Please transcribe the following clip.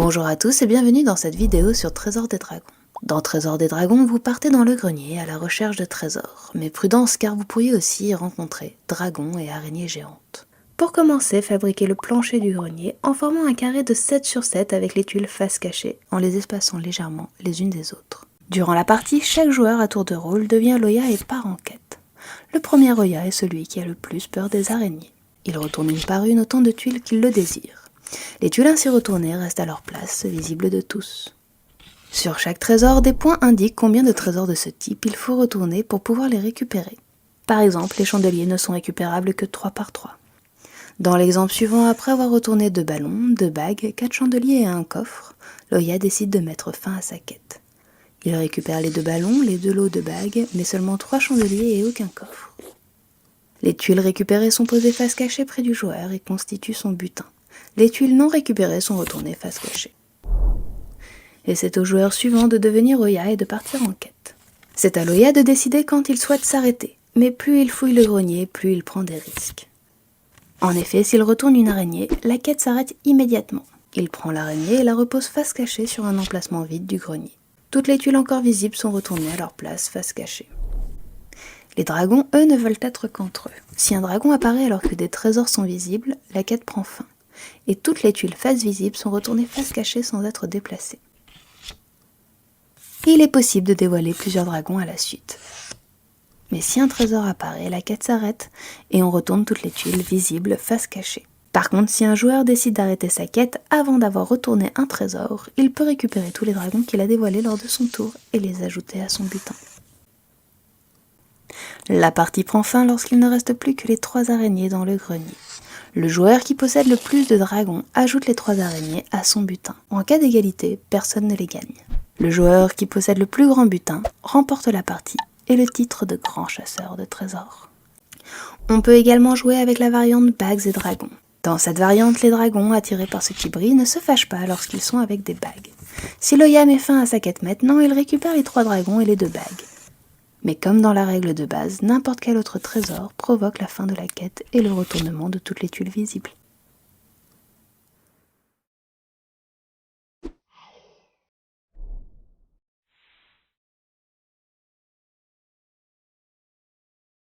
Bonjour à tous et bienvenue dans cette vidéo sur Trésor des Dragons. Dans Trésor des Dragons, vous partez dans le grenier à la recherche de trésors, mais prudence car vous pourriez aussi y rencontrer dragons et araignées géantes. Pour commencer, fabriquez le plancher du grenier en formant un carré de 7 sur 7 avec les tuiles face cachée, en les espaçant légèrement les unes des autres. Durant la partie, chaque joueur à tour de rôle devient Loya et part en quête. Le premier Loya est celui qui a le plus peur des araignées. Il retourne une par une autant de tuiles qu'il le désire. Les tuiles ainsi retournées restent à leur place, visibles de tous. Sur chaque trésor, des points indiquent combien de trésors de ce type il faut retourner pour pouvoir les récupérer. Par exemple, les chandeliers ne sont récupérables que 3 par 3. Dans l'exemple suivant, après avoir retourné 2 ballons, 2 bagues, 4 chandeliers et un coffre, Loya décide de mettre fin à sa quête. Il récupère les 2 ballons, les 2 lots de bagues, mais seulement 3 chandeliers et aucun coffre. Les tuiles récupérées sont posées face cachée près du joueur et constituent son butin. Les tuiles non récupérées sont retournées face cachée. Et c'est au joueur suivant de devenir Loya et de partir en quête. C'est à Loya de décider quand il souhaite s'arrêter, mais plus il fouille le grenier, plus il prend des risques. En effet, s'il retourne une araignée, la quête s'arrête immédiatement. Il prend l'araignée et la repose face cachée sur un emplacement vide du grenier. Toutes les tuiles encore visibles sont retournées à leur place face cachée. Les dragons, eux, ne veulent être qu'entre eux. Si un dragon apparaît alors que des trésors sont visibles, la quête prend fin. Et toutes les tuiles face visibles sont retournées face cachée sans être déplacées. Il est possible de dévoiler plusieurs dragons à la suite. Mais si un trésor apparaît, la quête s'arrête et on retourne toutes les tuiles visibles face cachée. Par contre, si un joueur décide d'arrêter sa quête avant d'avoir retourné un trésor, il peut récupérer tous les dragons qu'il a dévoilés lors de son tour et les ajouter à son butin. La partie prend fin lorsqu'il ne reste plus que les 3 araignées dans le grenier. Le joueur qui possède le plus de dragons ajoute les 3 araignées à son butin. En cas d'égalité, personne ne les gagne. Le joueur qui possède le plus grand butin remporte la partie et le titre de grand chasseur de trésors. On peut également jouer avec la variante bagues et dragons. Dans cette variante, les dragons, attirés par ce qui brille, ne se fâchent pas lorsqu'ils sont avec des bagues. Si Loya met fin à sa quête maintenant, il récupère les 3 dragons et les 2 bagues. Mais comme dans la règle de base, n'importe quel autre trésor provoque la fin de la quête et le retournement de toutes les tuiles visibles.